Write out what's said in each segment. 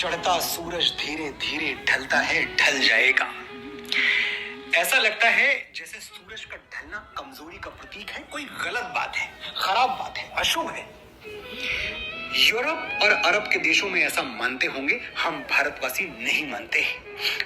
चढ़ता सूरज धीरे धीरे ढलता है, ढल जाएगा। ऐसा लगता है जैसे सूरज का ढलना कमजोरी का प्रतीक है, कोई गलत बात है, खराब बात है, अशुभ है। यूरोप और अरब के देशों में ऐसा मानते होंगे, हम भारतवासी नहीं मानते।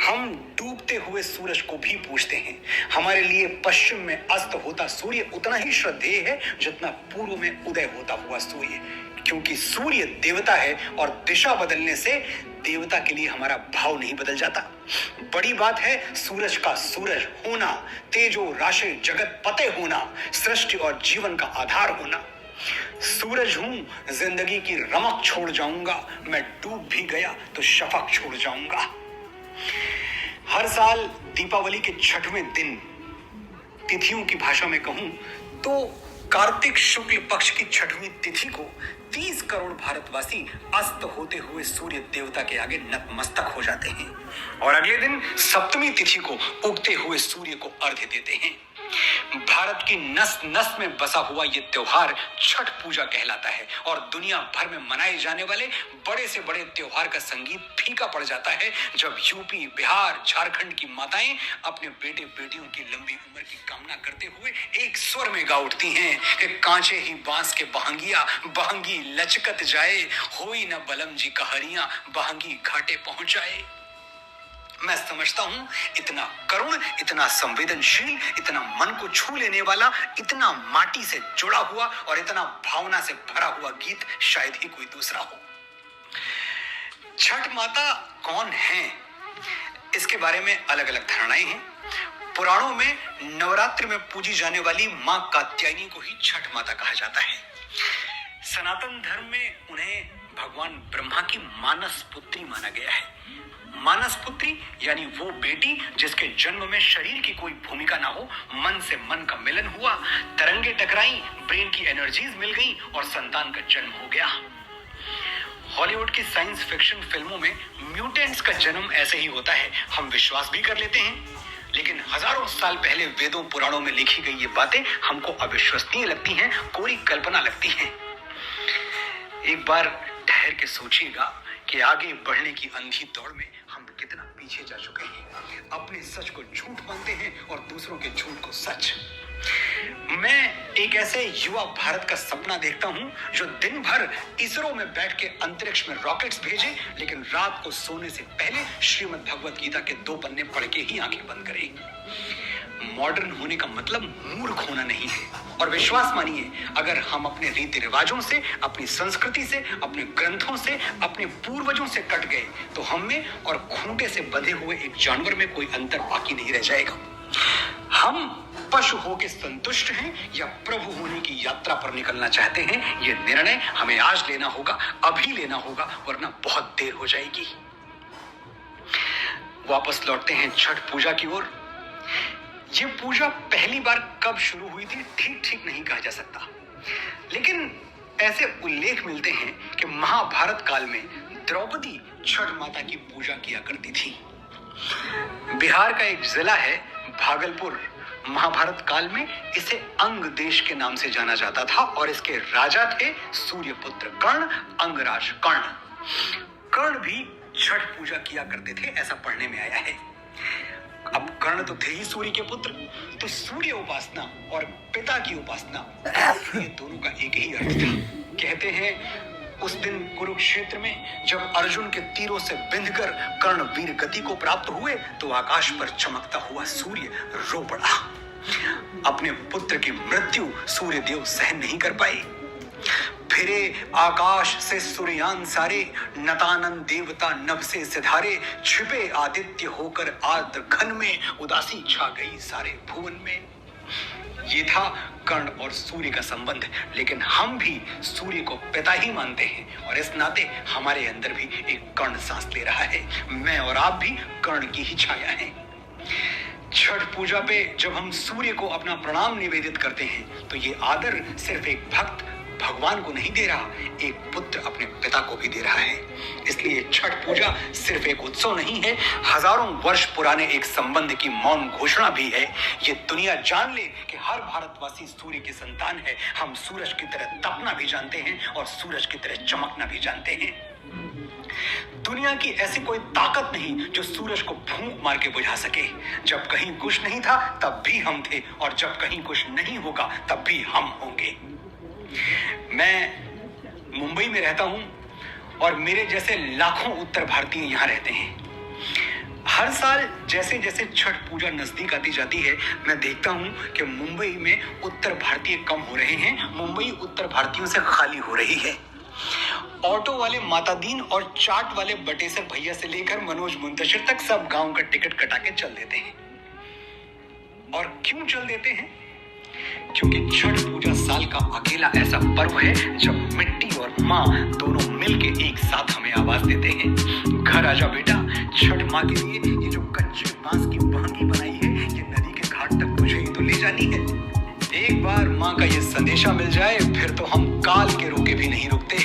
हम डूबते हुए सूरज को भी पूजते हैं। हमारे लिए पश्चिम में अस्त होता सूर्य उतना ही श्रद्धेय है जितना पूर्व में उदय होता हुआ सूर्य, क्योंकि सूर्य देवता है और दिशा बदलने से देवता के लिए हमारा भाव नहीं बदल जाता। बड़ी बात है सूरज का सूरज होना, तेजो राशि जगत पते होना, सृष्टि और जीवन का आधार होना। सूरज हूं, जिंदगी की रमक छोड़ जाऊंगा, मैं डूब भी गया तो शफक छोड़ जाऊंगा। हर साल दीपावली के छठवें दिन, तिथियों की भाषा में कहूं तो कार्तिक शुक्ल पक्ष की छठवीं तिथि को 30 करोड़ भारतवासी अस्त होते हुए सूर्य देवता के आगे नतमस्तक हो जाते हैं और अगले दिन सप्तमी तिथि को उगते हुए सूर्य को अर्घ्य देते हैं। भारत की नस नस में बसा हुआ ये त्योहार छठ पूजा कहलाता है और दुनिया भर में मनाए जाने वाले बड़े से बड़े त्योहार का संगीत फीका पड़ जाता है जब यूपी, बिहार, झारखंड की माताएं अपने बेटे बेटियों की लंबी उम्र की कामना करते हुए एक स्वर में गा उठती हैं कि कांचे ही बांस के बहंगिया, बहंगी लचकत जाए, होई न बलम जी कहरियां, बहंगी घाटे पहुंचाए। मैं समझता हूं इतना करुण, इतना संवेदनशील, इतना मन को छू लेने वाला, इतना माटी से जुड़ा हुआ और इतना भावना से भरा हुआ गीत शायद ही कोई दूसरा हो। छठ माता कौन है, इसके बारे में अलग अलग धारणाएं हैं। पुराणों में नवरात्रि में पूजी जाने वाली मां कात्यायनी को ही छठ माता कहा जाता है। सनातन धर्म में उन्हें भगवान ब्रह्मा की मानस पुत्री माना गया है। मानस पुत्री यानी वो बेटी जिसके जन्म में शरीर की कोई भूमिका ना हो, मन से मन का मिलन हुआ, तरंगे टकराई, ब्रेन की एनर्जीज मिल गई और संतान का जन्म हो गया। हॉलीवुड की साइंस फिक्शन फिल्मों में म्यूटेंट्स का जन्म ऐसे ही होता है, हम विश्वास भी कर लेते हैं, लेकिन हजारों साल पहले वेदों पुराणों में लिखी गई ये बातें हमको अविश्वसनीय लगती हैं, कोरी कल्पना लगती हैं। एक बार ठहर के सोचिएगा कि आगे बढ़ने की अंधी दौड़ में हम कितना पीछे जा चुके हैं। अपने सच को झूठ मानते हैं और दूसरों के झूठ को सच। मैं एक ऐसे युवा भारत का सपना देखता हूं जो दिन भर इसरो में बैठ के अंतरिक्ष में रॉकेट्स भेजे, लेकिन रात को सोने से पहले श्रीमद् भगवत गीता के 2 पन्ने पढ़ के ही आंखें बंद करे। मॉडर्न होने का मतलब मूर्ख होना नहीं है। और विश्वास मानिए, अगर हम अपने रीति रिवाजों से, अपनी संस्कृति से, अपने ग्रंथों से, अपने पूर्वजों से कट गए तो हम में और खूंटे से बंधे हुए एक जानवर में कोई अंतर बाकी नहीं रह जाएगा। हम पशु होकर संतुष्ट हैं या प्रभु होने की यात्रा पर निकलना चाहते हैं, ये निर्णय हमें आज लेना होगा, अभी लेना होगा, वरना बहुत देर हो जाएगी। वापस लौटते हैं छठ पूजा की ओर। ये पूजा पहली बार कब शुरू हुई थी ठीक नहीं कहा जा सकता, लेकिन ऐसे उल्लेख मिलते हैं कि महाभारत काल में द्रौपदी छठ माता की पूजा किया करती थी। बिहार का एक जिला है भागलपुर, महाभारत काल में इसे अंग देश के नाम से जाना जाता था और इसके राजा थे सूर्यपुत्र कर्ण, अंगराज कर्ण। कर्ण भी छठ पूजा किया करते थे, ऐसा पढ़ने में आया है। अब कर्ण तो थे ही सूर्य के पुत्र, तो सूर्य उपासना और पिता की उपासना, ये दोनों का एक ही अर्थ था। कहते हैं उस दिन कुरुक्षेत्र में जब अर्जुन के तीरों से बिंधकर कर्ण वीर गति को प्राप्त हुए तो आकाश पर चमकता हुआ सूर्य रो पड़ा। अपने पुत्र की मृत्यु सूर्य देव सहन नहीं कर पाए। फिरे आकाश से सूर्यान सारे, नतानन देवता नभ से सिधारे, छिपे आदित्य होकर आर्द्र घन में, उदासी छा गई सारे भुवन में। ये था कर्ण और सूर्य का संबंध, लेकिन हम भी सूर्य को पिता ही मानते हैं और इस नाते हमारे अंदर भी एक कर्ण सांस ले रहा है। मैं और आप भी कर्ण की ही छाया हैं। छठ पूजा पे जब हम सूर्य को अपना प्रणाम निवेदित करते हैं तो ये आदर सिर्फ एक भक्त भगवान को नहीं दे रहा, एक पुत्र अपने पिता को भी दे रहा है। इसलिए छठ पूजा सिर्फ एक उत्सव नहीं है, हजारों वर्ष पुराने एक संबंध की मौन घोषणा भी है। ये दुनिया जान ले कि हर भारतवासी सूर्य के संतान है। हम सूरज की तरह तपना भी जानते हैं और सूरज की तरह चमकना भी जानते हैं। दुनिया की ऐसी कोई ताकत नहीं जो सूरज को फूंक मार के बुझा सके। जब कहीं कुछ नहीं था तब भी हम थे, और जब कहीं कुछ नहीं होगा तब भी हम होंगे। मैं मुंबई में रहता हूं और मेरे जैसे लाखों उत्तर भारतीय यहां रहते हैं। हर साल जैसे जैसे छठ पूजा नजदीक आती जाती है, मैं देखता हूं कि मुंबई में उत्तर भारतीय कम हो रहे हैं, मुंबई उत्तर भारतीयों से खाली हो रही है। ऑटो वाले माता दीन और चाट वाले बटेसर भैया से लेकर मनोज मुंतशिर तक सब गांव का टिकट कटा के चल देते हैं। और क्यों चल देते हैं? क्योंकि छठ पूजा साल का अकेला ऐसा पर्व है जब मिट्टी और माँ दोनों मिलके एक साथ हमें आवाज देते हैं, घर आजा बेटा, छठ माँ के लिए ये जो कच्चे बांस की बहंगी बनाई है, ये नदी के घाट तक तुझे ही तो ले जानी है। एक बार माँ का ये संदेशा मिल जाए फिर तो हम काल के रोके भी नहीं रुकते।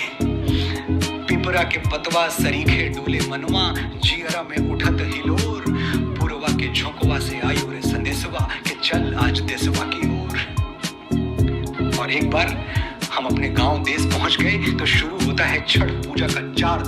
पिपरा के पतवा सरीखे डोले मनवा, जियरा में उठत हिलोर, पुरवा के झोंकवा से आई रे संदेशवा के चल आज देशवा की ओर। और एक बार हम अपने गांव देश पहुंच गए तो शुरू होता है छठ पूजा का 4